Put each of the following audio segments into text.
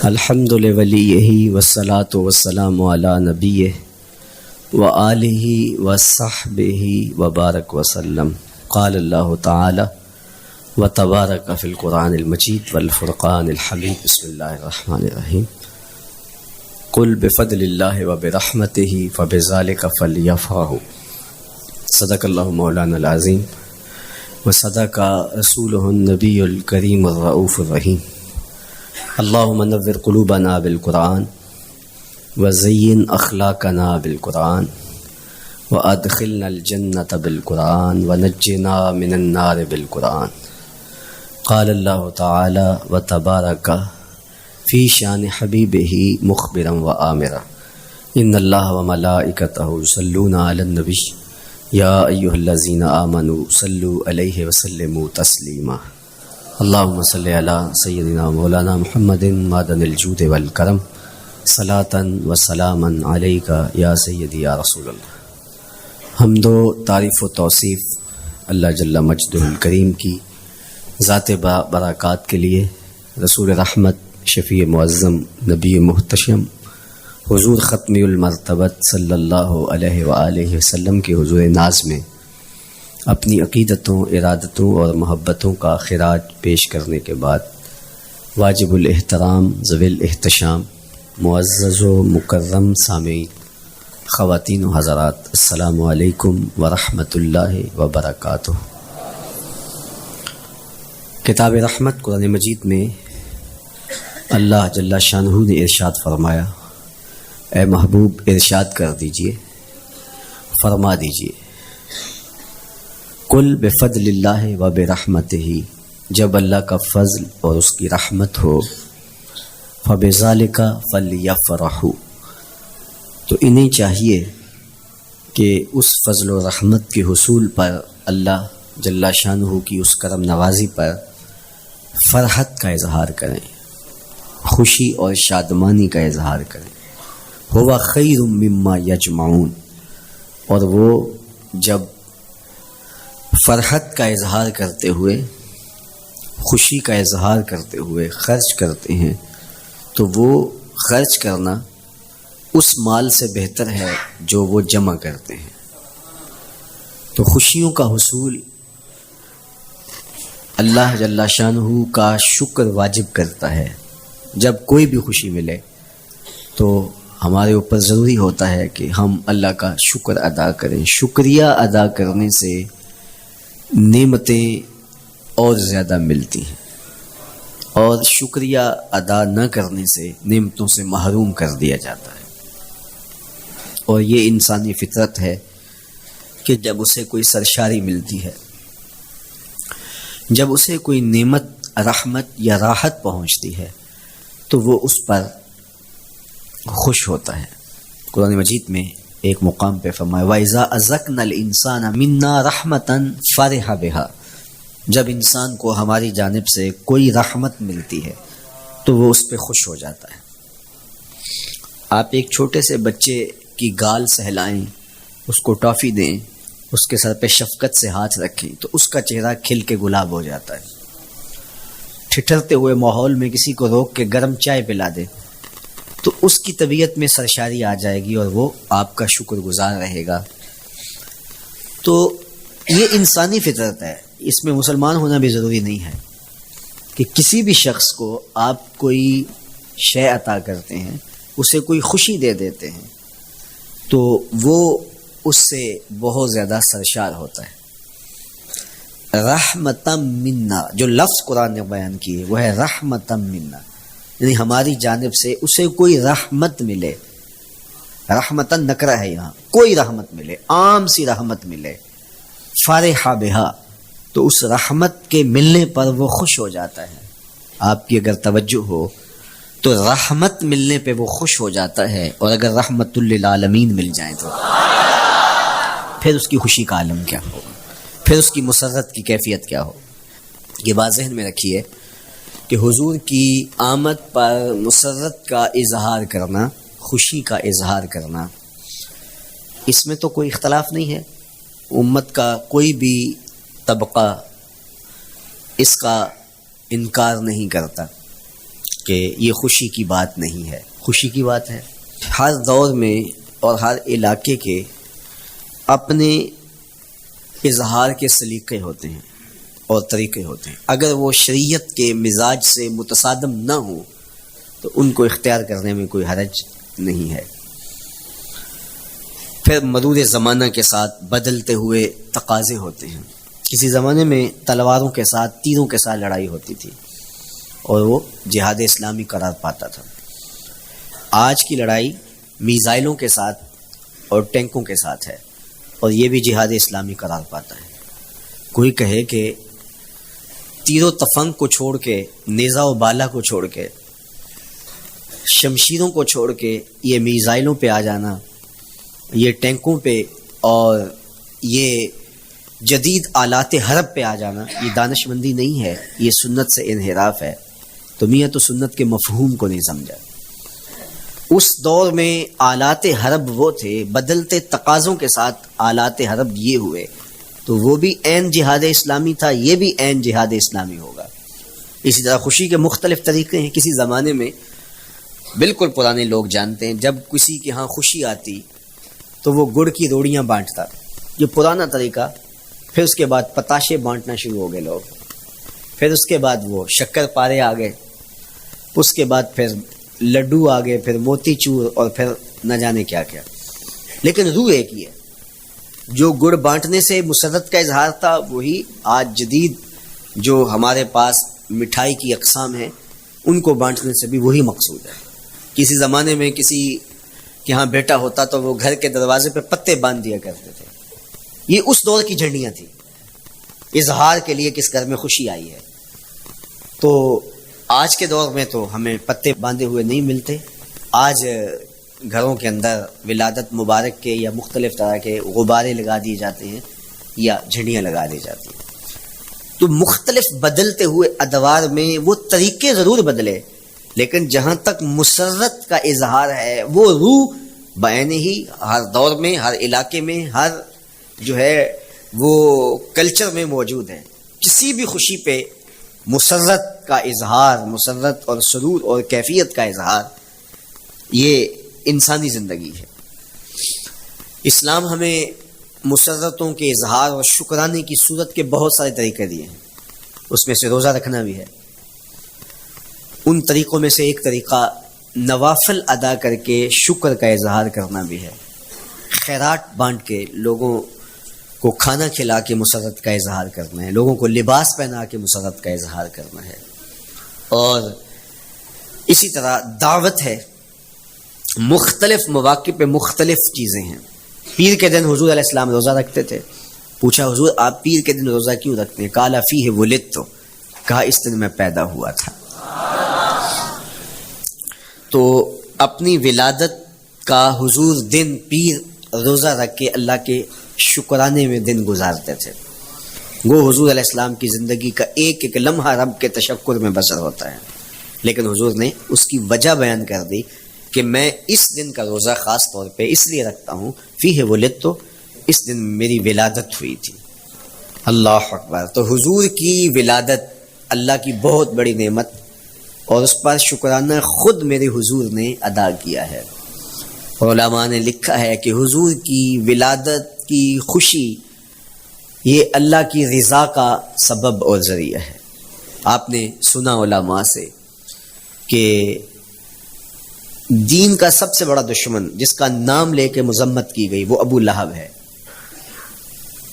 الحمد لولیہ والصلاة والسلام علی نبیہ وآلہ وصحبہ وبارک وسلم. قال اللہ تعالی وتبارک فی القرآن المجید والفرقان الحمید. بسم اللہ الرحمن الرحیم. قل بفضل اللہ وبرحمتہ فبذلک فلیفرحوا. صدق اللہ مولانا العظیم وصدق رسولہ النبی الکریم الرؤوف الرحیم. اللہم نور قلوبنا بالقرآن وزین اخلاقنا بالقرآن وادخلنا الجنة بالقرآن ونجنا من النار بالقرآن. قال اللہ تعالی وتبارک فی شان حبیبہ مخبرا وآمرا ان اللہ وملائکتہ یصلون علی النبی یا ایہا الذین آمنوا صلوا علیہ وسلموا تسلیما. اللہم صلی علی سیدنا مولانا محمد معدن الجود والکرم صلاۃ و سلاما علیکا یا سیدی یا رسول اللہ. حمد و تعریف و توصیف اللہ جل مجدہ الکریم کی ذات برکات کے لیے، رسول رحمت شفیع معظم نبی محتشم حضور ختمی المرتبت صلی اللہ علیہ وآلہ وسلم کے حضور ناز میں اپنی عقیدتوں، ارادتوں اور محبتوں کا خراج پیش کرنے کے بعد، واجب الاحترام ذوی الاحتشام معزز و مکرم سامعین، خواتین و حضرات، السلام علیکم ورحمۃ اللہ وبرکاتہ. کتاب رحمت قرآن مجید میں اللہ جل شانہ نے ارشاد فرمایا، اے محبوب ارشاد کر دیجئے، فرما دیجئے، قل بفضل اللہ و برحمتہ، جب اللہ کا فضل اور اس کی رحمت ہو، فبذالک فلیفرحوا، تو انہیں چاہیے کہ اس فضل و رحمت کے حصول پر، اللہ جل شانہ کی اس کرم نوازی پر فرحت کا اظہار کریں، خوشی اور شادمانی کا اظہار کریں. ہوا خیر مما یجمعون، اور وہ جب فرحت کا اظہار کرتے ہوئے، خوشی کا اظہار کرتے ہوئے خرچ کرتے ہیں، تو وہ خرچ کرنا اس مال سے بہتر ہے جو وہ جمع کرتے ہیں. تو خوشیوں کا حصول اللہ جل شانہ کا شکر واجب کرتا ہے. جب کوئی بھی خوشی ملے تو ہمارے اوپر ضروری ہوتا ہے کہ ہم اللہ کا شکر ادا کریں. شکریہ ادا کرنے سے نعمتیں اور زیادہ ملتی ہیں، اور شکریہ ادا نہ کرنے سے نعمتوں سے محروم کر دیا جاتا ہے. اور یہ انسانی فطرت ہے کہ جب اسے کوئی سرشاری ملتی ہے، جب اسے کوئی نعمت، رحمت یا راحت پہنچتی ہے، تو وہ اس پر خوش ہوتا ہے. قرآن مجید میں ایک مقام پہ فرمایا وَإِذَا أَذَقْنَا الْإِنسَانَ مِنَّا رَحْمَةً فَرِحَ بِهَا، جب انسان کو ہماری جانب سے کوئی رحمت ملتی ہے تو وہ اس پہ خوش ہو جاتا ہے. آپ ایک چھوٹے سے بچے کی گال سہلائیں، اس کو ٹافی دیں، اس کے سر پہ شفقت سے ہاتھ رکھیں تو اس کا چہرہ کھل کے گلاب ہو جاتا ہے. ٹھٹھرتے ہوئے ماحول میں کسی کو روک کے گرم چائے پلا دے تو اس کی طبیعت میں سرشاری آ جائے گی اور وہ آپ کا شکر گزار رہے گا. تو یہ انسانی فطرت ہے، اس میں مسلمان ہونا بھی ضروری نہیں ہے کہ کسی بھی شخص کو آپ کوئی شے عطا کرتے ہیں، اسے کوئی خوشی دے دیتے ہیں تو وہ اس سے بہت زیادہ سرشار ہوتا ہے. رحمتم منا، جو لفظ قرآن نے بیان کی ہے وہ ہے رحمتم منا، یعنی ہماری جانب سے اسے کوئی رحمت ملے. رحمتن نکرہ ہے یہاں، کوئی رحمت ملے، عام سی رحمت ملے، فرح بہا، تو اس رحمت کے ملنے پر وہ خوش ہو جاتا ہے. آپ کی اگر توجہ ہو تو رحمت ملنے پہ وہ خوش ہو جاتا ہے، اور اگر رحمت للعالمین مل جائیں تو پھر اس کی خوشی کا عالم کیا ہو، پھر اس کی مسرت کی کیفیت کیا ہو. یہ بات ذہن میں رکھیے کہ حضور کی آمد پر مسرت کا اظہار کرنا، خوشی کا اظہار کرنا، اس میں تو کوئی اختلاف نہیں ہے. امت کا کوئی بھی طبقہ اس کا انکار نہیں کرتا. کہ یہ خوشی کی بات نہیں ہے، خوشی کی بات ہے۔ ہر دور میں اور ہر علاقے کے اپنے اظہار کے سلیقے ہوتے ہیں اور طریقے ہوتے ہیں، اگر وہ شریعت کے مزاج سے متصادم نہ ہو تو ان کو اختیار کرنے میں کوئی حرج نہیں ہے۔ پھر مرور زمانہ کے ساتھ بدلتے ہوئے تقاضے ہوتے ہیں۔ کسی زمانے میں تلواروں کے ساتھ، تیروں کے ساتھ لڑائی ہوتی تھی اور وہ جہاد اسلامی قرار پاتا تھا۔ آج کی لڑائی میزائلوں کے ساتھ اور ٹینکوں کے ساتھ ہے اور یہ بھی جہاد اسلامی قرار پاتا ہے۔ کوئی کہے کہ تیر و تفنگ کو چھوڑ کے، نیزہ و بالا کو چھوڑ کے، شمشیروں کو چھوڑ کے یہ میزائلوں پہ آ جانا، یہ ٹینکوں پہ اور یہ جدید آلات حرب پہ آ جانا، یہ دانش مندی نہیں ہے، یہ سنت سے انحراف ہے۔ تو میاں تو سنت کے مفہوم کو نہیں سمجھا۔ اس دور میں آلات حرب وہ تھے، بدلتے تقاضوں کے ساتھ آلات حرب یہ ہوئے، تو وہ بھی عین جہاد اسلامی تھا، یہ بھی عین جہاد اسلامی ہوگا۔ اسی طرح خوشی کے مختلف طریقے ہیں۔ کسی زمانے میں بالکل پرانے لوگ جانتے ہیں، جب کسی کے ہاں خوشی آتی تو وہ گڑ کی روڑیاں بانٹتا، یہ پرانا طریقہ۔ پھر اس کے بعد پتاشے بانٹنا شروع ہو گئے لوگ، پھر اس کے بعد وہ شکر پارے آ گئے، اس کے بعد پھر لڈو آ گئے، پھر موتی چور اور پھر نہ جانے کیا کیا۔ لیکن روح ایک ہی ہے۔ جو گڑ بانٹنے سے مسرت کا اظہار تھا، وہی آج جدید جو ہمارے پاس مٹھائی کی اقسام ہیں ان کو بانٹنے سے بھی وہی مقصود ہے۔ کسی زمانے میں کسی کے ہاں بیٹا ہوتا تو وہ گھر کے دروازے پہ پتے باندھ دیا کرتے تھے، یہ اس دور کی جھنڈیاں تھیں، اظہار کے لیے کس گھر میں خوشی آئی ہے۔ تو آج کے دور میں تو ہمیں پتے باندھے ہوئے نہیں ملتے، آج گھروں کے اندر ولادت مبارک کے یا مختلف طرح کے غبارے لگا دیے جاتے ہیں یا جھنڈیاں لگا دی جاتی ہیں۔ تو مختلف بدلتے ہوئے ادوار میں وہ طریقے ضرور بدلے، لیکن جہاں تک مسرت کا اظہار ہے وہ روح بعین ہی ہر دور میں، ہر علاقے میں، ہر جو ہے وہ کلچر میں موجود ہے۔ کسی بھی خوشی پہ مسرت کا اظہار، مسرت اور سرور اور کیفیت کا اظہار، یہ انسانی زندگی ہے۔ اسلام ہمیں مسرتوں کے اظہار اور شکرانے کی صورت کے بہت سارے طریقے دیے ہیں، اس میں سے روزہ رکھنا بھی ہے۔ ان طریقوں میں سے ایک طریقہ نوافل ادا کر کے شکر کا اظہار کرنا بھی ہے، خیرات بانٹ کے لوگوں کو کھانا کھلا کے مسرت کا اظہار کرنا ہے، لوگوں کو لباس پہنا کے مسرت کا اظہار کرنا ہے۔ اور اسی طرح دعوت ہے، مختلف مواقع پہ مختلف چیزیں ہیں۔ پیر کے دن حضور علیہ السلام روزہ رکھتے تھے، پوچھا حضور آپ پیر کے دن روزہ کیوں رکھتے ہیں؟ قال فیہ ولدت، کہا اس دن میں پیدا ہوا تھا۔ تو اپنی ولادت کا حضور دن پیر روزہ رکھ کے اللہ کے شکرانے میں دن گزارتے تھے۔ وہ حضور علیہ السلام کی زندگی کا ایک ایک لمحہ رب کے تشکر میں بسر ہوتا ہے، لیکن حضور نے اس کی وجہ بیان کر دی کہ میں اس دن کا روزہ خاص طور پہ اس لیے رکھتا ہوں، فیہ ولدت، اس دن میری ولادت ہوئی تھی۔ اللہ اکبر۔ تو حضور کی ولادت اللہ کی بہت بڑی نعمت، اور اس پر شکرانہ خود میرے حضور نے ادا کیا ہے۔ علماء نے لکھا ہے کہ حضور کی ولادت کی خوشی یہ اللہ کی رضا کا سبب اور ذریعہ ہے۔ آپ نے سنا علماء سے کہ دین کا سب سے بڑا دشمن جس کا نام لے کے مذمت کی گئی وہ ابو لہب ہے۔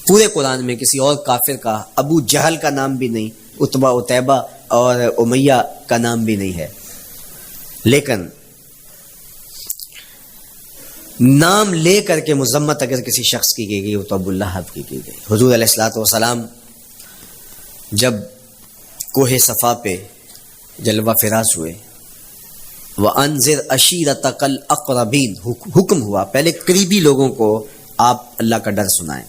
پورے قرآن میں کسی اور کافر کا ابو جہل کا نام بھی نہیں، عتبہ عتیبہ اور امیہ کا نام بھی نہیں ہے، لیکن نام لے کر کے مذمت اگر کسی شخص کی گئی وہ تو ابو لہب کی گئی۔ حضور علیہ الصلوۃ والسلام جب کوہ صفا پہ جلوہ فراز ہوئے، وَأَنذِرْ عَشِيرَتَكَ الْأَقْرَبِينَ، حکم ہوا پہلے قریبی لوگوں کو آپ اللہ کا ڈر سنائیں۔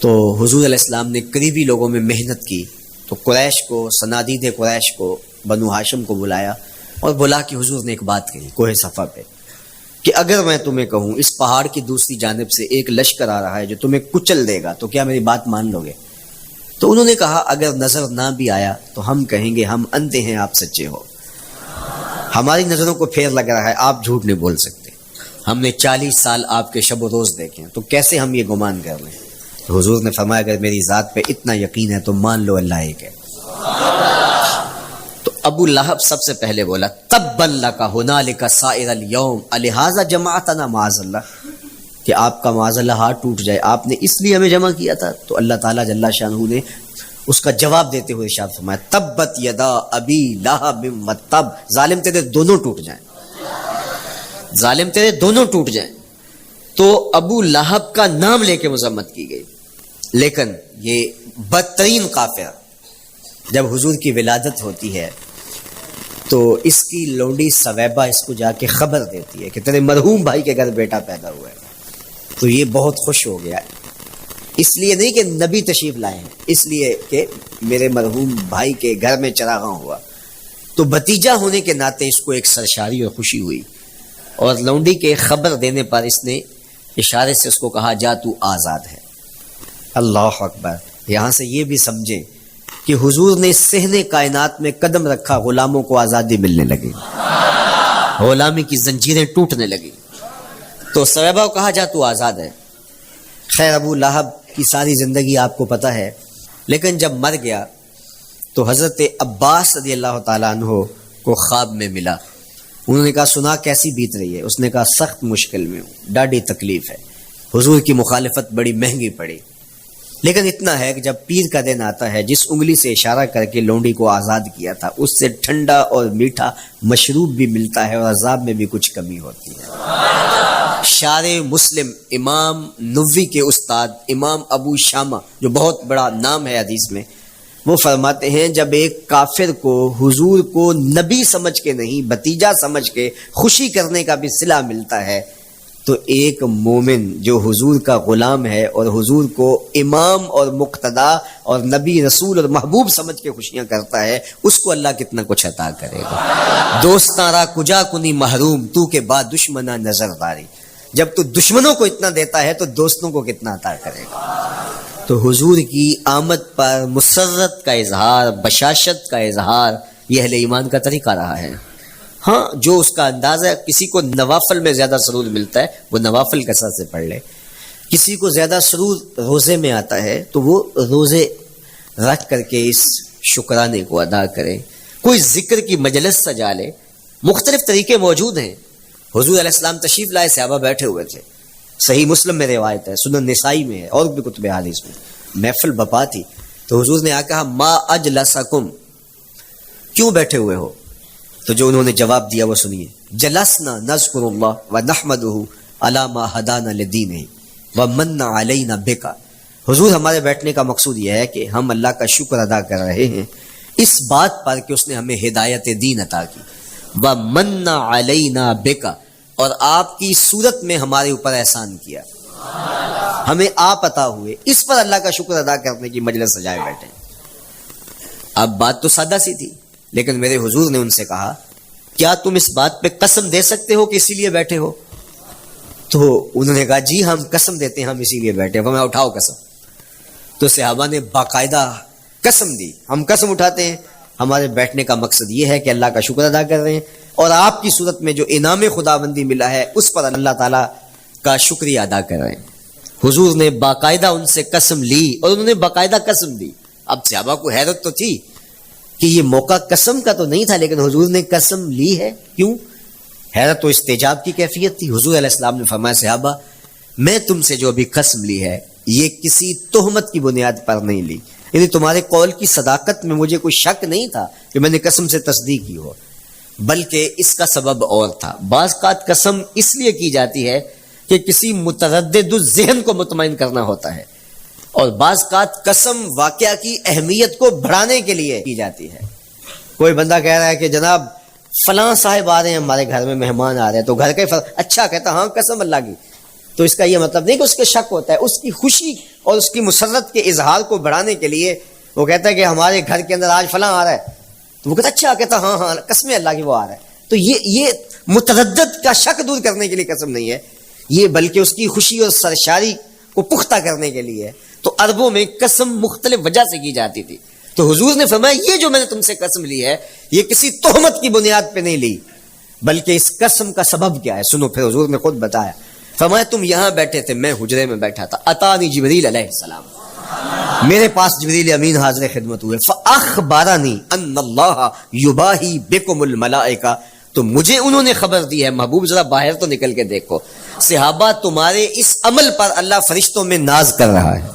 تو حضور علیہ السلام نے قریبی لوگوں میں محنت کی، تو قریش کو، صنادید قریش کو، بنو ہاشم کو بلایا اور بلا کے حضور نے ایک بات کہی کوہ صفا پہ کہ اگر میں تمہیں کہوں اس پہاڑ کی دوسری جانب سے ایک لشکر آ رہا ہے جو تمہیں کچل دے گا تو کیا میری بات مان لو گے؟ تو انہوں نے کہا اگر نظر نہ بھی آیا تو ہم کہیں گے ہم اندھے ہیں، آپ سچے ہو۔ ہماری نظروں کو پھیر لگ رہا ہے، آپ جھوٹ نہیں بول سکتے، ہم نے 40 سال آپ کے شب و روز دیکھے ہیں، تو کیسے ہم یہ گمان کر لیں؟ تو حضور نے فرمایا اگر میری ذات پہ اتنا یقین ہے تو مان لو اللہ ایک ہے۔ تو ابو لہب سب سے پہلے بولا تبا لک ہنالک سائر الیوم الہذا جمعتنا معاذ اللہ، کہ آپ کا معاذ اللہ ہاتھ ٹوٹ جائے، آپ نے اس لیے ہمیں جمع کیا تھا۔ تو اللہ تعالیٰ جل شانہ نے اس کا جواب دیتے ہوئے ارشاد فرمایا تبت یدا ابی لہب وتب، ظالم تیرے دونوں ٹوٹ جائیں، ظالم تیرے دونوں ٹوٹ جائیں۔ تو ابو لہب کا نام لے کے مذمت کی گئی، لیکن یہ بدترین کافر جب حضور کی ولادت ہوتی ہے تو اس کی لونڈی سویبہ اس کو جا کے خبر دیتی ہے کہ تیرے مرحوم بھائی کے گھر بیٹا پیدا ہوا ہے۔ تو یہ بہت خوش ہو گیا، اس لیے نہیں کہ نبی تشریف لائے ہیں، اس لیے کہ میرے مرحوم بھائی کے گھر میں چراغاں ہوا۔ تو بھتیجا ہونے کے ناطے اس کو ایک سرشاری اور خوشی ہوئی، اور لونڈی کے خبر دینے پر اس نے اشارے سے اس کو کہا جا تو آزاد ہے۔ اللہ اکبر۔ یہاں سے یہ بھی سمجھیں کہ حضور نے صحن کائنات میں قدم رکھا، غلاموں کو آزادی ملنے لگی، غلامی کی زنجیریں ٹوٹنے لگی۔ تو سویبہ کو کہا جا تو آزاد ہے۔ خیر ابو لہب کی ساری زندگی آپ کو پتہ ہے، لیکن جب مر گیا تو حضرت عباس رضی اللہ تعالیٰ عنہ کو خواب میں ملا۔ انہوں نے کہا سنا کیسی بیت رہی ہے؟ اس نے کہا سخت مشکل میں ہوں، ڈاڈی تکلیف ہے، حضور کی مخالفت بڑی مہنگی پڑی، لیکن اتنا ہے کہ جب پیر کا دن آتا ہے، جس انگلی سے اشارہ کر کے لونڈی کو آزاد کیا تھا اس سے ٹھنڈا اور میٹھا مشروب بھی ملتا ہے اور عذاب میں بھی کچھ کمی ہوتی ہے۔ شارع مسلم امام نووی کے استاد امام ابو شامہ، جو بہت بڑا نام ہے حدیث میں، وہ فرماتے ہیں جب ایک کافر کو حضور کو نبی سمجھ کے نہیں بھتیجا سمجھ کے خوشی کرنے کا بھی صلہ ملتا ہے، تو ایک مومن جو حضور کا غلام ہے اور حضور کو امام اور مقتدا اور نبی رسول اور محبوب سمجھ کے خوشیاں کرتا ہے، اس کو اللہ کتنا کچھ عطا کرے گا۔ دوستاں را کجا کنی محروم، تو کے بعد دشمنا نظر داری، جب تو دشمنوں کو اتنا دیتا ہے تو دوستوں کو کتنا عطا کرے گا۔ تو حضور کی آمد پر مسرت کا اظہار، بشاشت کا اظہار، یہ اہل ایمان کا طریقہ رہا ہے۔ ہاں جو اس کا انداز ہے، کسی کو نوافل میں زیادہ سرور ملتا ہے وہ نوافل کثرت سے پڑھ لے، کسی کو زیادہ سرور روزے میں آتا ہے تو وہ روزے رکھ کر کے اس شکرانے کو ادا کرے، کوئی ذکر کی مجلس سجا لے، مختلف طریقے موجود ہیں۔ حضور علیہ السلام تشریف لائے، صحابہ بیٹھے ہوئے تھے، صحیح مسلم میں روایت ہے، سنن نسائی میں ہے اور بھی کتب حدیث میں، محفل بپا تھی، تو حضور نے آ کہا ما اجلسکم، کیوں بیٹھے ہوئے ہو؟ تو جو انہوں نے جواب دیا وہ سنیے، جلسنا نذکر اللہ ونحمدہ علی ما ہدانا لدینہ ومن علینا بک، حضور ہمارے بیٹھنے کا مقصود یہ ہے کہ ہم اللہ کا شکر ادا کر رہے ہیں اس بات پر کہ اس نے ہمیں ہدایت دین عطا کی، ومن علینا بک، اور آپ کی صورت میں ہمارے اوپر احسان کیا، ہمیں آپ عطا ہوئے، اس پر اللہ کا شکر ادا کرنے کی مجلس سجائے بیٹھے۔ اب بات تو سادہ سی تھی، لیکن میرے حضور نے ان سے کہا کیا تم اس بات پہ قسم دے سکتے ہو کہ اسی لیے بیٹھے ہو؟ تو انہوں نے کہا جی ہم قسم دیتے ہیں ہم اسی لیے بیٹھے ہیں۔ میں اٹھاؤ قسم۔ تو صحابہ نے باقاعدہ قسم دی، ہم قسم اٹھاتے ہیں، ہمارے بیٹھنے کا مقصد یہ ہے کہ اللہ کا شکر ادا کر رہے ہیں اور آپ کی صورت میں جو انعام خداوندی ملا ہے اس پر اللہ تعالیٰ کا شکریہ ادا کر رہے ہیں۔ حضور نے باقاعدہ ان سے قسم لی اور انہوں نے باقاعدہ قسم دی۔ اب صحابہ کو حیرت تو تھی کہ یہ موقع قسم کا تو نہیں تھا، لیکن حضور نے قسم لی ہے، کیوں؟ حیرت و استعجاب کی کیفیت تھی۔ حضور علیہ السلام نے فرمایا صحابہ میں تم سے جو ابھی قسم لی ہے یہ کسی تہمت کی بنیاد پر نہیں لی، یعنی تمہارے قول کی صداقت میں مجھے کوئی شک نہیں تھا کہ میں نے قسم سے تصدیق کی ہو، بلکہ اس کا سبب اور تھا۔ بعض اوقات قسم اس لیے کی جاتی ہے کہ کسی متردد ذہن کو مطمئن کرنا ہوتا ہے، اور بعض اوقات قسم واقعہ کی اہمیت کو بڑھانے کے لیے کی جاتی ہے۔ کوئی بندہ کہہ رہا ہے کہ جناب فلاں صاحب آ رہے ہیں ہمارے گھر میں، مہمان آ رہے ہیں، تو گھر کا اچھا کہتا ہاں قسم اللہ کی، تو اس کا یہ مطلب نہیں کہ اس کے شک ہوتا ہے، اس کی خوشی اور اس کی مسرت کے اظہار کو بڑھانے کے لیے وہ کہتا ہے کہ ہمارے گھر کے اندر آج فلاں آ رہا ہے، تو وہ کہتا اچھا کہتا ہاں ہاں قسم اللہ کی وہ آ رہا ہے۔ تو یہ متردد کا شک دور کرنے کے لیے قسم نہیں ہے، یہ بلکہ اس کی خوشی اور سرشاری کو پختہ کرنے کے لیے ہے۔ تو عربوں میں قسم مختلف وجہ سے کی جاتی تھی، تو حضور نے فرمایا یہ جو میں نے تم سے قسم لی ہے یہ کسی تہمت کی بنیاد پہ نہیں لی، بلکہ اس قسم کا سبب کیا ہے سنو، پھر حضور نے خود بتایا، فرمایا تم یہاں بیٹھے تھے، میں حجرے میں بیٹھا تھا، اتانی جبریل علیہ السلام، میرے پاس جبریل امین حاضر خدمت ہوئے، فاخبرنی ان اللہ یباہی بکم الملائکہ، تو مجھے انہوں نے خبر دی ہے، محبوب ذرا باہر تو نکل کے دیکھو، صحابہ تمہارے اس عمل پر اللہ فرشتوں میں ناز کر رہا ہے،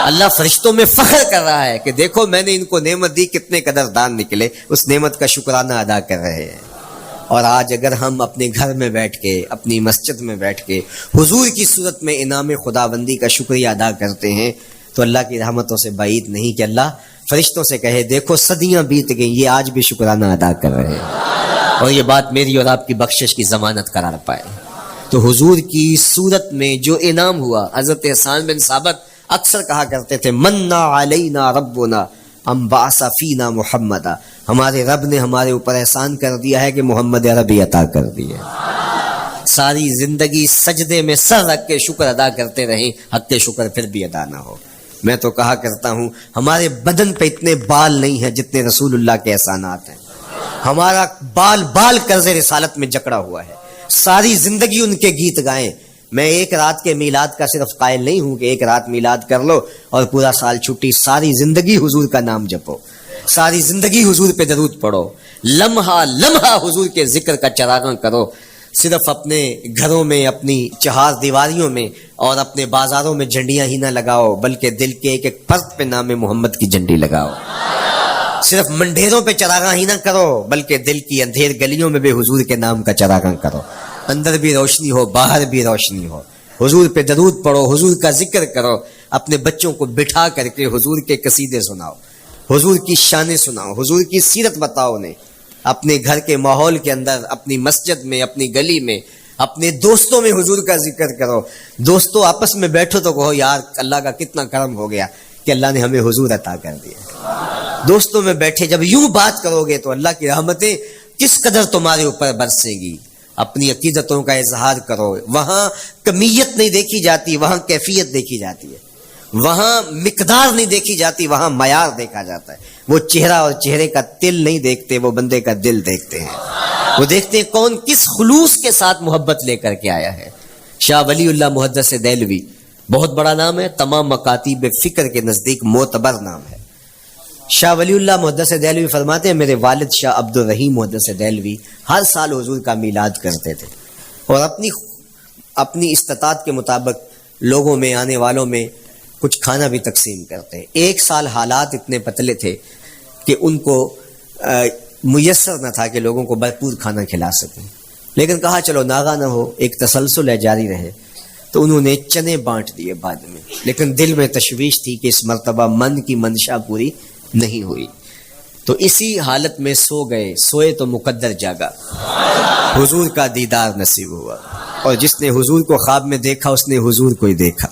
اللہ فرشتوں میں فخر کر رہا ہے کہ دیکھو میں نے ان کو نعمت دی، کتنے قدردان نکلے، اس نعمت کا شکرانہ ادا کر رہے ہیں۔ اور آج اگر ہم اپنے گھر میں بیٹھ کے، اپنی مسجد میں بیٹھ کے حضور کی صورت میں انعام خداوندی کا شکریہ ادا کرتے ہیں تو اللہ کی رحمتوں سے بعید نہیں کہ اللہ فرشتوں سے کہے دیکھو صدیاں بیت گئیں، یہ آج بھی شکرانہ ادا کر رہے ہیں، اور یہ بات میری اور آپ کی بخشش کی ضمانت قرار پائے۔ تو حضور کی صورت میں جو انعام ہوا، حضرت حسان بن ثابت اکثر کہا کرتے تھے منا علینا ربنا ام بعث فینا محمدا، ہمارے رب نے ہمارے اوپر احسان کر دیا ہے کہ محمد عربی عطا کر دیے۔ ساری زندگی سجدے میں سر رکھ کے شکر ادا کرتے رہیں، حق شکر پھر بھی ادا نہ ہو۔ میں تو کہا کرتا ہوں ہمارے بدن پہ اتنے بال نہیں ہیں جتنے رسول اللہ کے احسانات ہیں، ہمارا بال بال قرض رسالت میں جکڑا ہوا ہے، ساری زندگی ان کے گیت گائیں۔ میں ایک رات کے میلاد کا صرف قائل نہیں ہوں کہ ایک رات میلاد کر لو اور پورا سال چھٹی، ساری زندگی حضور کا نام جپو، ساری زندگی حضور پہ درود پڑھو، لمحہ لمحہ حضور کے ذکر کا چراغاں کرو، صرف اپنے گھروں میں، اپنی چہار دیواریوں میں اور اپنے بازاروں میں جھنڈیاں ہی نہ لگاؤ، بلکہ دل کے ایک ایک فرد پہ نام محمد کی جھنڈی لگاؤ۔ صرف منڈیروں پہ چراغاں ہی نہ کرو، بلکہ دل کی اندھیر گلیوں میں بھی حضور کے نام کا چراغاں کرو، اندر بھی روشنی ہو باہر بھی روشنی ہو، حضور پہ درود پڑھو، حضور کا ذکر کرو، اپنے بچوں کو بٹھا کر کے حضور کے قصیدے سناؤ، حضور کی شانیں سناؤ، حضور کی سیرت بتاؤ انہیں، اپنے گھر کے ماحول کے اندر، اپنی مسجد میں، اپنی گلی میں، اپنے دوستوں میں حضور کا ذکر کرو۔ دوستوں آپس میں بیٹھو تو کہو یار اللہ کا کتنا کرم ہو گیا کہ اللہ نے ہمیں حضور عطا کر دیا۔ دوستوں میں بیٹھے جب یوں بات کرو گے تو اللہ کی رحمتیں کس قدر تمہارے اوپر برسیں گی۔ اپنی عقیدتوں کا اظہار کرو، وہاں کمیت نہیں دیکھی جاتی، وہاں کیفیت دیکھی جاتی ہے، وہاں مقدار نہیں دیکھی جاتی، وہاں معیار دیکھا جاتا ہے۔ وہ چہرہ اور چہرے کا تل نہیں دیکھتے، وہ بندے کا دل دیکھتے ہیں، وہ دیکھتے ہیں کون کس خلوص کے ساتھ محبت لے کر کے آیا ہے۔ شاہ ولی اللہ محدث دہلوی بہت بڑا نام ہے، تمام مکاتیب فکر کے نزدیک معتبر نام ہے۔ شاہ ولی اللہ محدث دہلوی فرماتے ہیں میرے والد شاہ عبد الرحیم محدث دہلوی ہر سال حضور کا میلاد کرتے تھے اور اپنی استطاعت کے مطابق لوگوں میں، آنے والوں میں کچھ کھانا بھی تقسیم کرتے ہیں۔ ایک سال حالات اتنے پتلے تھے کہ ان کو میسر نہ تھا کہ لوگوں کو بھرپور کھانا کھلا سکیں، لیکن کہا چلو ناغہ نہ ہو، ایک تسلسل ہے جاری رہے، تو انہوں نے چنے بانٹ دیے بعد میں، لیکن دل میں تشویش تھی کہ اس مرتبہ من کی منشا پوری نہیں ہوئی، تو اسی حالت میں سو گئے، سوئے تو مقدر جاگا، حضور کا دیدار نصیب ہوا، اور جس نے حضور کو خواب میں دیکھا اس نے حضور کو ہی دیکھا۔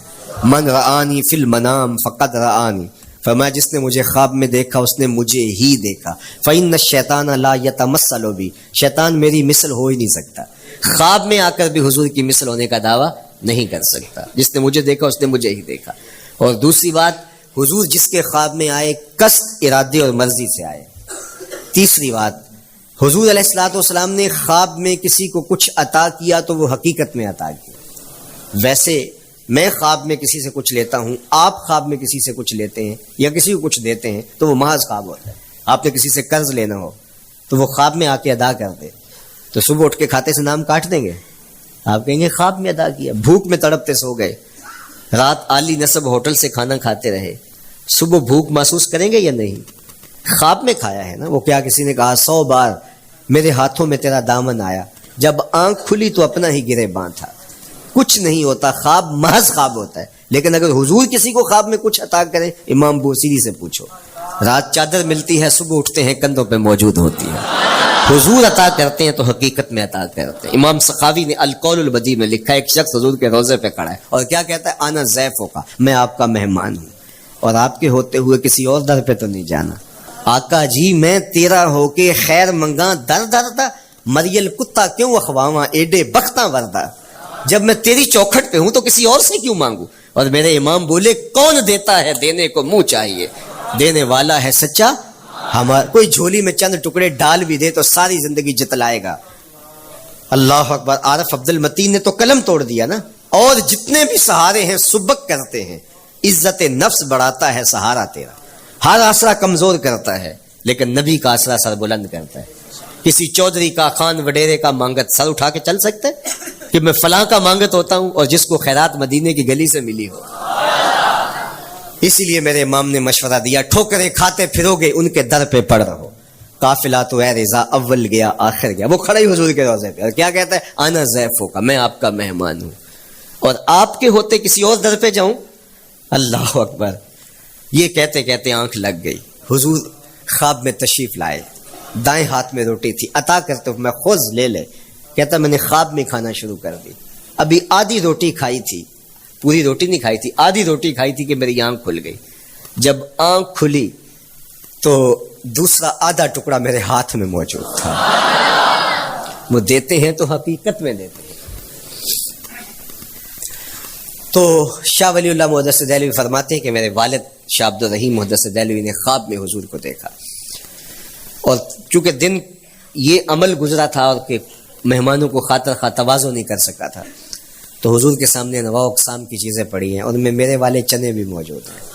من رآنی فی المنام فقد رآنی، فرمایا جس نے مجھے خواب میں دیکھا اس نے مجھے ہی دیکھا۔ فإن الشیطان لا یتمثل بی، شیطان میری مثل ہو ہی نہیں سکتا، خواب میں آ کر بھی حضور کی مثل ہونے کا دعویٰ نہیں کر سکتا، جس نے مجھے دیکھا اس نے مجھے ہی دیکھا۔ اور دوسری بات، حضور جس کے خواب میں آئے قصد، ارادے اور مرضی سے آئے۔ تیسری بات، حضور علیہ الصلوۃ والسلام نے خواب میں کسی کو کچھ عطا کیا تو وہ حقیقت میں عطا کیا۔ ویسے میں خواب میں کسی سے کچھ لیتا ہوں، آپ خواب میں کسی سے کچھ لیتے ہیں یا کسی کو کچھ دیتے ہیں تو وہ محض خواب ہوتا ہے۔ آپ نے کسی سے قرض لینا ہو تو وہ خواب میں آ کے ادا کر دے تو صبح اٹھ کے کھاتے سے نام کاٹ دیں گے؟ آپ کہیں گے خواب میں ادا کیا، بھوک میں تڑپتے سو گئے، رات عالی نسب ہوٹل سے کھانا کھاتے رہے، صبح بھوک محسوس کریں گے یا نہیں؟ خواب میں کھایا ہے نا۔ وہ کیا کسی نے کہا 100 بار میرے ہاتھوں میں تیرا دامن آیا، جب آنکھ کھلی تو اپنا ہی گریباں تھا۔ کچھ نہیں ہوتا، خواب محض خواب ہوتا ہے۔ لیکن اگر حضور کسی کو خواب میں کچھ عطا کرے، امام بوسیری سے پوچھو، رات چادر ملتی ہے، صبح اٹھتے ہیں کندھوں پہ موجود ہوتی ہے۔ حضور عطا کرتے ہیں تو حقیقت میں عطا کرتے ہیں۔ امام سخاوی نے القول البدیع میں لکھا ہے، ایک شخص حضور کے روضے پہ کھڑا ہے اور کیا کہتا ہے؟ آنا ضیفوں کا، میں آپ کا مہمان ہوں اور آپ کے ہوتے ہوئے کسی اور در پہ تو نہیں جانا۔ آقا جی میں تیرا ہو کے خیر منگاں در در دا، مریل کتا کیوں اخواواں ایڈے بختاں وردہ، جب میں تیری چوکھٹ پہ ہوں تو کسی اور سے کیوں مانگوں؟ اور میرے امام بولے کون دیتا ہے دینے کو منہ چاہیے، دینے والا ہے سچا ہمارا۔ کوئی جھولی میں چند ٹکڑے ڈال بھی دے تو ساری زندگی جتلائے گا، اللہ اکبر. عارف عبد المتین نے تو قلم توڑ دیا نا. اور جتنے بھی سہارے ہیں سبق کرتے ہیں. عزت نفس بڑھاتا ہے سہارا تیرا. ہر آسرا کمزور کرتا ہے لیکن نبی کا آسرا سر بلند کرتا ہے. کسی چودھری کا خان وڈیرے کا مانگت سر اٹھا کے چل سکتے کہ میں فلاں کا مانگت ہوتا ہوں اور جس کو خیرات مدینے کی گلی سے ملی ہو. اسی لیے میرے امام نے مشورہ دیا ٹھوکریں کھاتے پھرو گے ان کے در پہ پڑ رہو. قافلہ تو اے رضا اول گیا آخر گیا. وہ کھڑا ہی حضور کے روضے پہ اور کیا کہتا ہے انا ضیفوں کا, میں آپ کا مہمان ہوں اور آپ کے ہوتے کسی اور در پہ جاؤں. اللہ اکبر. یہ کہتے کہتے آنکھ لگ گئی. حضور خواب میں تشریف لائے. دائیں ہاتھ میں روٹی تھی. عطا کرتے میں خوز لے لے. کہتا میں نے خواب میں کھانا شروع کر دی. ابھی آدھی روٹی کھائی تھی, پوری روٹی نہیں کھائی تھی, آدھی روٹی کھائی تھی کہ میری آنکھ کھل گئی. جب آنکھ کھلی تو دوسرا آدھا ٹکڑا میرے ہاتھ میں موجود تھا. وہ دیتے ہیں تو حقیقت میں دیتے ہیں. تو شاہ ولی اللہ محدث دہلوی فرماتے ہیں کہ میرے والد شاہ عبد الرحیم محدث دہلوی نے خواب میں حضور کو دیکھا اور چونکہ دن یہ عمل گزرا تھا اور کہ مہمانوں کو خاطر خواہ تواضع نہیں کر سکا تھا تو حضور کے سامنے نواع اقسام کی چیزیں پڑی ہیں اور ان میں میرے والے چنے بھی موجود ہیں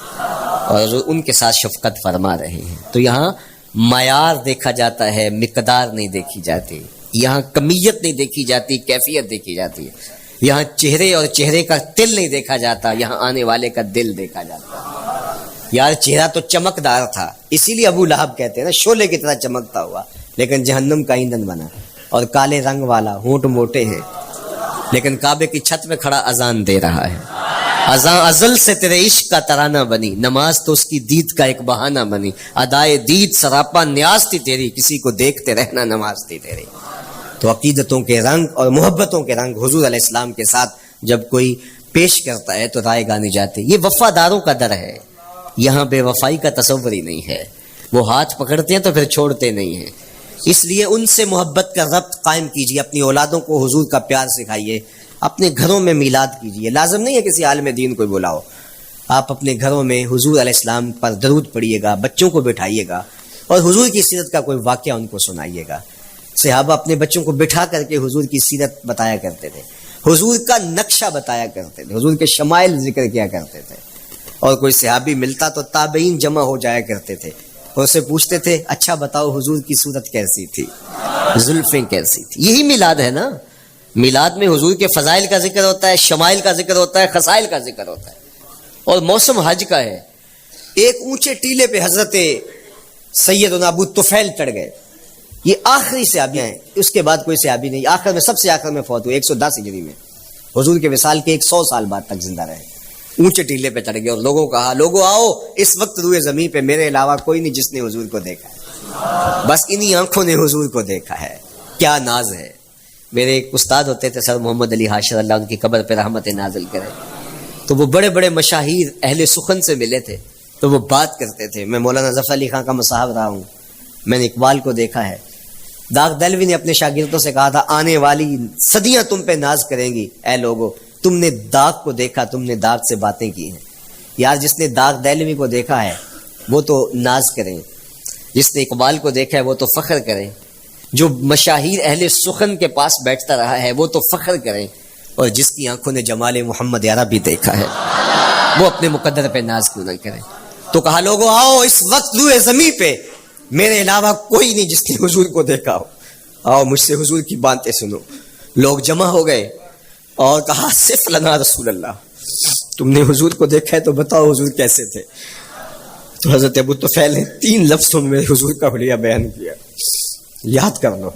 اور ان کے ساتھ شفقت فرما رہے ہیں. تو یہاں معیار دیکھا جاتا ہے, مقدار نہیں دیکھی جاتی. یہاں کمیت نہیں دیکھی جاتی, کیفیت دیکھی جاتی ہے. یہاں چہرے اور چہرے کا تل نہیں دیکھا جاتا, یہاں آنے والے کا دل دیکھا جاتا. یار چہرہ تو چمکدار تھا, اسی لیے ابو لہب کہتے ہیں نا شعلے کی طرح چمکتا ہوا لیکن جہنم کا ایندھن بنا. اور کالے رنگ والا, ہونٹ موٹے ہیں لیکن کعبے کی چھت میں کھڑا اذان دے رہا ہے. اذان ازل سے تیرے عشق کا ترانہ بنی, نماز تو اس کی دید کا ایک بہانہ بنی. ادائے دید سراپا نیاز تھی تیری, کسی کو دیکھتے رہنا نماز تھی تیری. تو عقیدتوں کے رنگ اور محبتوں کے رنگ حضور علیہ السلام کے ساتھ جب کوئی پیش کرتا ہے تو رائے گانے جاتے. یہ وفاداروں کا در ہے, یہاں بے وفائی کا تصور ہی نہیں ہے. وہ ہاتھ پکڑتے ہیں تو پھر چھوڑتے نہیں ہیں. اس لیے ان سے محبت کا ربط قائم کیجیے. اپنی اولادوں کو حضور کا پیار سکھائیے. اپنے گھروں میں میلاد کیجیے. لازم نہیں ہے کسی عالم دین کو بلاؤ, آپ اپنے گھروں میں حضور علیہ السلام پر درود پڑھیے گا, بچوں کو بٹھائیے گا اور حضور کی سیرت کا کوئی واقعہ ان کو سنائیے گا. صحابہ اپنے بچوں کو بٹھا کر کے حضور کی سیرت بتایا کرتے تھے, حضور کا نقشہ بتایا کرتے تھے, حضور کے شمائل ذکر کیا کرتے تھے. اور کوئی صحابی ملتا تو تابعین جمع ہو جایا کرتے تھے اور اسے پوچھتے تھے اچھا بتاؤ حضور کی صورت کیسی تھی, زلفیں کیسی تھی. یہی میلاد ہے نا. میلاد میں حضور کے فضائل کا ذکر ہوتا ہے, شمائل کا ذکر ہوتا ہے, خصائل کا ذکر ہوتا ہے. اور موسم حج کا ہے. ایک اونچے ٹیلے پہ حضرت سیدنا ابو طفیل چڑھ گئے. یہ آخری صحابی ہیں, اس کے بعد کوئی صحابی نہیں. آخر میں سب سے آخر میں فوت ہوئے 110 ہجری میں. حضور کے وصال کے 100 سال بعد تک زندہ رہے. اونچے ٹیلے پہ چڑھ گئے اور لوگوں کو کہا لوگوں آؤ, اس وقت روئے زمین پہ میرے علاوہ کوئی نہیں جس نے حضور کو دیکھا ہے. بس انہی آنکھوں نے حضور کو دیکھا ہے. کیا ناز ہے. میرے ایک استاد ہوتے تھے سر محمد علی حاشر, اللہ ان کی قبر پہ رحمت نازل کرے. تو وہ بڑے بڑے مشاہیر اہل سخن سے ملے تھے تو وہ بات کرتے تھے. میں مولانا ظفر علی خان کا مصاحب رہا ہوں, میں نے اقبال کو دیکھا ہے. داغ دہلوی نے اپنے شاگردوں سے کہا تھا آنے والی صدیاں تم پہ ناز کریں گی. اے لوگو تم نے داغ کو دیکھا, تم نے داغ سے باتیں کی ہیں. یار جس نے داغ دہلوی کو دیکھا ہے وہ تو ناز کریں, جس نے اقبال کو دیکھا ہے وہ تو فخر کریں, جو مشاہیر اہل سخن کے پاس بیٹھتا رہا ہے وہ تو فخر کریں, اور جس کی آنکھوں نے جمال محمد عربی دیکھا ہے وہ اپنے مقدر پہ ناز کیوں نہ کریں. تو کہا لوگوں آؤ, اس وقت روئے زمین پہ میرے علاوہ کوئی نہیں جس نے حضور کو دیکھا ہو, آؤ مجھ سے حضور کی باتیں سنو. لوگ جمع ہو گئے اور کہا صف لنا رسول اللہ, تم نے حضور کو دیکھا ہے تو بتاؤ حضور کیسے تھے. تو حضرت ابو طفیل نے 3 لفظوں میں حضور کا حلیہ بیان کیا, یاد کر لو.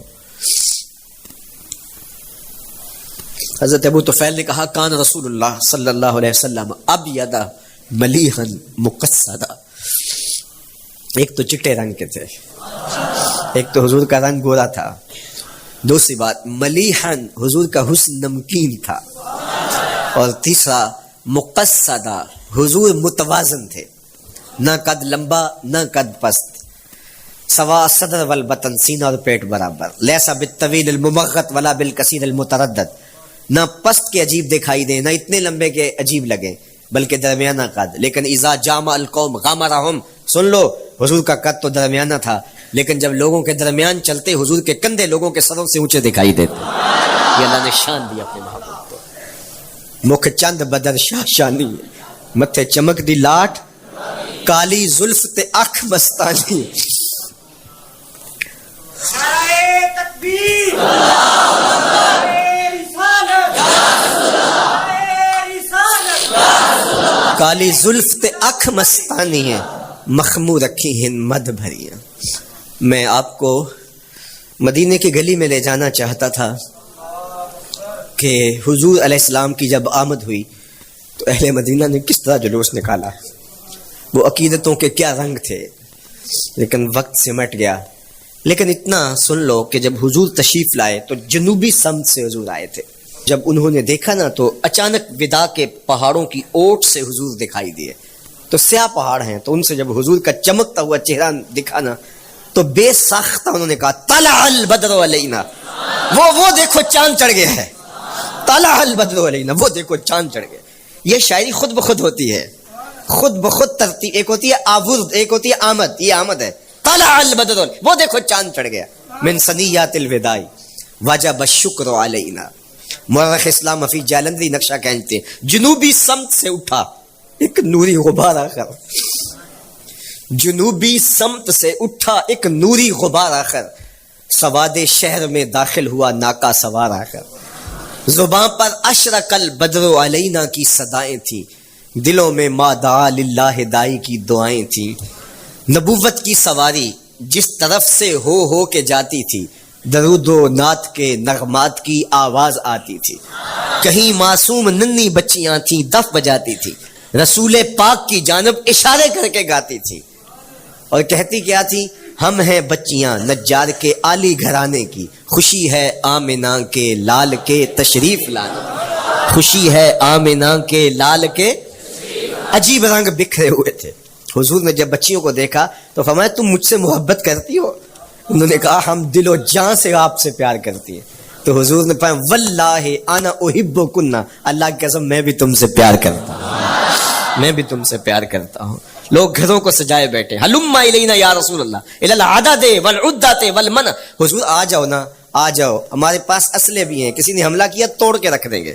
حضرت ابو طفیل نے کہا کان رسول اللہ صلی اللہ علیہ وسلم ابیض ملیحا مقصدا. ایک تو چٹے رنگ کے تھے, ایک تو حضور کا رنگ گورا تھا. دوسری بات ملیحن حضور کا حسن نمکین تھا. اور تیسرا مقصدا حضور متوازن تھے, نہ قد لمبا نہ قد پست, سوا صدر والبطن سینہ اور پیٹ برابر. لیسا بالطویل الممغط ولا بالکثیر المتردد, نہ پست کے عجیب دکھائی دیں نہ اتنے لمبے کے عجیب لگیں بلکہ درمیانہ قد. لیکن اذا جامع القوم غامرہم, سن لو حضور کا قد تو درمیانہ تھا لیکن جب لوگوں کے درمیان چلتے حضور کے کندھے لوگوں کے سروں سے اونچے دکھائی دیتے. یہ اللہ نے شان دی اپنے محبوب کو. مکھ چند بدر شاہ شانی, متھے چمک دی لاٹ, کالی زلف تے اکھ مستانی. کالی زلف تے اکھ مستانی ہے, مخمور رکھی ہن مد بھریاں. میں آپ کو مدینے کی گلی میں لے جانا چاہتا تھا کہ حضور علیہ السلام کی جب آمد ہوئی تو اہل مدینہ نے کس طرح جلوس نکالا, وہ عقیدتوں کے کیا رنگ تھے, لیکن وقت سمٹ گیا. لیکن اتنا سن لو کہ جب حضور تشریف لائے تو جنوبی سمت سے حضور آئے تھے. جب انہوں نے دیکھا نا تو اچانک ودا کے پہاڑوں کی اوٹ سے حضور دکھائی دیے. تو سیاہ پہاڑ ہیں, تو ان سے جب حضور کا چمکتا ہوا چہرہ دکھا نا تو بے ساختہ انہوں نے کہا طلع البدر علینا, وہ دیکھو چاند چڑھ گیا ہے. طلع البدر علینا, وہ دیکھو چاند چڑھ گیا. یہ شاعری خود بخود ہوتی ہے, خود بخود ترتیب. ایک ہوتی ہے آورد, ایک ہوتی ہے آمد. یہ آمد ہے. طلع البدر, وہ دیکھو چاند چڑھ گیا. من ثنیات الوداع وجب الشکر علینا. مورخ اسلام حفیظ جالندری نقشہ کہتے ہیں جنوبی سمت سے اٹھا ایک نوری غبار آخر. جنوبی سمت سے اٹھا ایک نوری غبار آخر, سواد شہر میں داخل ہوا ناکا سوار آخر. زباں پر اشرق البدر علینا کی صدائیں تھیں, دلوں میں ما دعا للہ دائی کی دعائیں تھیں. نبوت کی سواری جس طرف سے ہو کے جاتی تھی, درود و نعت کے نغمات کی آواز آتی تھی. کہیں معصوم ننھی بچیاں تھیں دف بجاتی تھی, رسول پاک کی جانب اشارے کر کے گاتی تھی اور کہتی کیا تھی, ہم ہیں بچیاں نجار کے عالی گھرانے کی, خوشی ہے آمنہ کے لال کے تشریف لانے. خوشی ہے آمنہ کے لال کے. عجیب رنگ بکھرے ہوئے تھے. حضور نے جب بچیوں کو دیکھا تو فرمایا تم مجھ سے محبت کرتی ہو؟ انہوں نے کہا ہم دل و جان سے آپ سے پیار کرتی ہیں. تو حضور نے فرمایا واللہ انا احبکن, اللہ کی قسم میں بھی تم سے پیار کرتا ہوں, میں بھی تم سے پیار کرتا ہوں. لوگ گھروں کو سجائے بیٹھے, ہلم الینا یا رسول اللہ الی العدد والعدۃ والمن. حضور آ جاؤ نا, آ جاؤ, ہمارے پاس اسلحے بھی ہیں, کسی نے حملہ کیا توڑ کے رکھ دیں گے.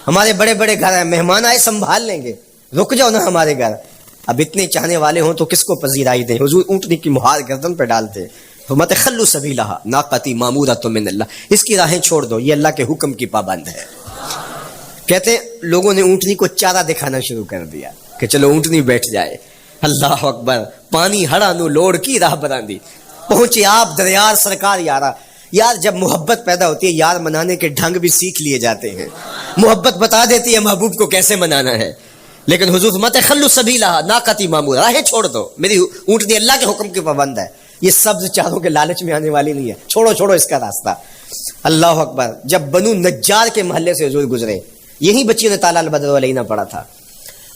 ہمارے بڑے بڑے گھر ہیں, مہمان آئے سنبھال لیں گے, رک جاؤ نا ہمارے گھر. اب اتنے چاہنے والے ہوں تو کس کو پذیرائی دیں. حضور اونٹنی کی مہار گردن پہ ڈالتے, فرماتے خلو سبیلہا ناقتی مامورۃ من اللہ, اس کی راہیں چھوڑ دو, یہ اللہ کے حکم کی پابند ہے. کہتے ہیں لوگوں نے اونٹنی کو چارہ دکھانا شروع کر دیا کہ چلو اونٹنی بیٹھ جائے. اللہ اکبر, پانی ہڑا نو لوڑ کی راہ براندی. پہنچے آپ دریار سرکار یارا. یار جب محبت پیدا ہوتی ہے یار منانے کے ڈھنگ بھی سیکھ لیے جاتے ہیں. محبت بتا دیتی ہے محبوب کو کیسے منانا ہے. لیکن حضور فرماتے خلو سبیلہا ناقتی مامورہ, راہیں چھوڑ دو, میری اونٹنی اللہ کے حکم کی پابند ہے. یہ سبز چاروں کے لالچ میں آنے والی نہیں ہے, چھوڑو اس کا راستہ. اللہ اکبر. جب بنو نجار کے محلے سے حضور گزرے, یہی بچیوں نے طلع البدر علینا پڑھا تھا,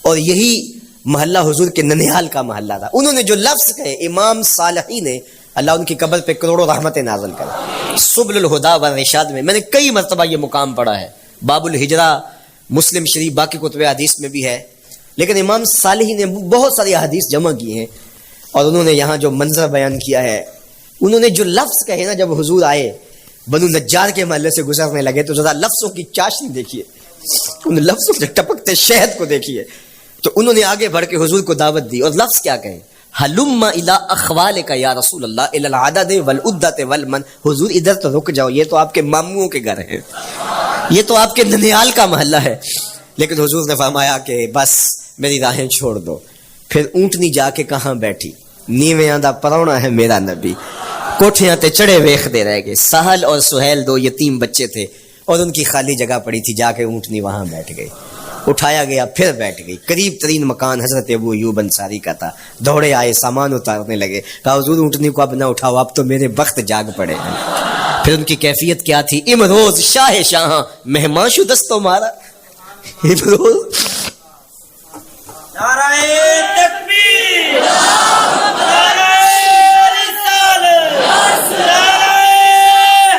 اور یہی محلہ حضور کے ننیال کا محلہ تھا. انہوں نے جو لفظ کہے, امام صالحی نے اللہ ان کی قبر پہ کروڑوں رحمتیں نازل کرے. سبل الہدا والرشاد میں نے کئی مرتبہ یہ مقام پڑھا ہے. باب الہجرہ مسلم شریف باقی کتب حدیث میں بھی ہے, لیکن امام صالحی نے بہت ساری حدیث جمع کی ہیں اور انہوں نے یہاں جو منظر بیان کیا ہے, انہوں نے جو لفظ کہے نا, جب حضور آئے بنو نجار کے محلے سے گزرنے لگے تو ذرا لفظوں کی چاشنی دیکھیے, ان لفظوں سے ٹپکتے شہد کو دیکھیے. تو انہوں نے آگے بڑھ کے حضور کو دعوت دی, اور لفظ کیا کہے, ہلم الی اخوالک یا رسول اللہ الی العدد والعدۃ والمن. حضور ادھر تو رک جاؤ, یہ تو آپ کے ماموں کے گھر ہیں, یہ تو آپ کے ننیال کا محلہ ہے. لیکن حضور نے فرمایا کہ بس میری راہیں چھوڑ دو. پھر اونٹنی جا کے کہاں بیٹھی, نیویاں دا پرونا ہے میرا نبی. کوٹھیاں تے چڑھے ویخ دے رہ گئے. سہل اور سہیل دو یتیم بچے تھے اور ان کی خالی جگہ پڑی تھی, جا کے اونٹنی وہاں بیٹھ گئی. اٹھایا گیا پھر بیٹھ گئی. قریب ترین مکان حضرت ابو ایوب انصاری کا تھا. دوڑے آئے, سامان اتارنے لگے. کہا حضور اونٹنی کو اب نہ اٹھاؤ, اب تو میرے وقت جاگ پڑے ہیں. پھر ان کی کیفیت کیا تھی, امروز شاہ شاہاں مہمان شدست مارا. امروز نعرہ تکبیر, نعرہ رسالت, نعرہ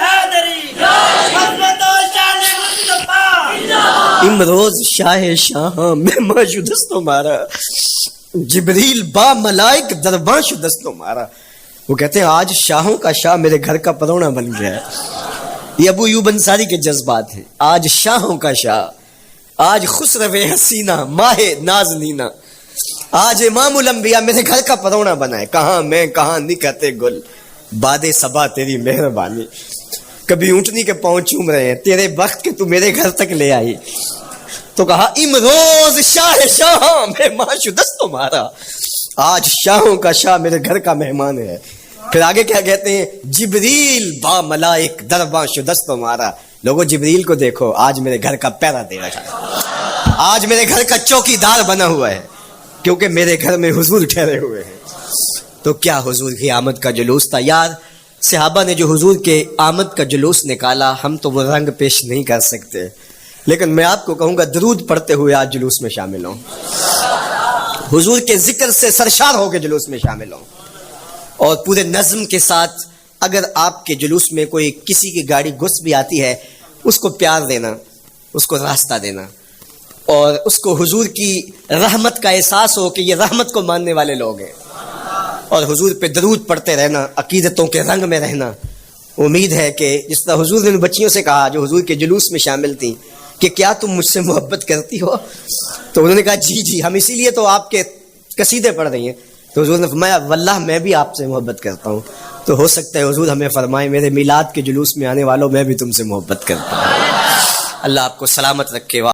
حیدری, عظمت و شان مصطفیٰ. امروز شاہ شاہاں مہمان شدست مارا, جبریل با ملائک درباں شدست مارا. وہ کہتے ہیں آج شاہوں کا شاہ میرے گھر کا پرونا بن گیا ہے. یہ ابو ایوب انصاری کے جذبات ہیں. آج شاہوں کا شاہ، آج خسرو حسینہ ماہ نازنینہ، آج امام الانبیاء میرے گھر کا پرونا بنا ہے. کہاں میں کہاں نکھتے گل، باد صبا تیری مہربانی. کبھی اونٹنی کے پاؤں چوم رہے ہیں، تیرے وقت کے تو میرے گھر تک لے آئی. تو کہا امروز شاہ شاہ مہمان شدست تمہارا، آج شاہوں کا شاہ میرے گھر کا مہمان ہے. پھر آگے کیا کہتے ہیں؟ جبریل با ملائک درباں شدست تمہارا. لوگوں جبریل کو دیکھو، آج میرے گھر کا پیرا دے رکھا ہے، آج میرے گھر کا چوکی دار بنا ہوا ہے، کیونکہ میرے گھر میں حضور ٹھہرے ہوئے ہیں. تو کیا حضور کی آمد کا جلوس تھا یار. صحابہ نے جو حضور کے آمد کا جلوس نکالا، ہم تو وہ رنگ پیش نہیں کر سکتے، لیکن میں آپ کو کہوں گا درود پڑھتے ہوئے آج جلوس میں شامل ہوں، حضور کے ذکر سے سرشار ہو کے جلوس میں شامل ہوں، اور پورے نظم کے ساتھ. اگر آپ کے جلوس میں کوئی کسی کی گاڑی گھس بھی آتی ہے، اس کو پیار دینا، اس کو راستہ دینا، اور اس کو حضور کی رحمت کا احساس ہو کہ یہ رحمت کو ماننے والے لوگ ہیں، اور حضور پہ درود پڑھتے رہنا، عقیدتوں کے رنگ میں رہنا. امید ہے کہ جس طرح حضور نے بچیوں سے کہا جو حضور کے جلوس میں شامل تھیں کہ کیا تم مجھ سے محبت کرتی ہو، تو انہوں نے کہا جی جی، ہم اسی لیے تو آپ کے قصیدے پڑھ رہی ہیں. تو حضور نے فرمایا واللہ میں بھی آپ سے محبت کرتا ہوں. تو ہو سکتا ہے حضور ہمیں فرمائے میرے میلاد کے جلوس میں آنے والوں میں بھی تم سے محبت کرتا ہوں. اللہ آپ کو سلامت رکھے.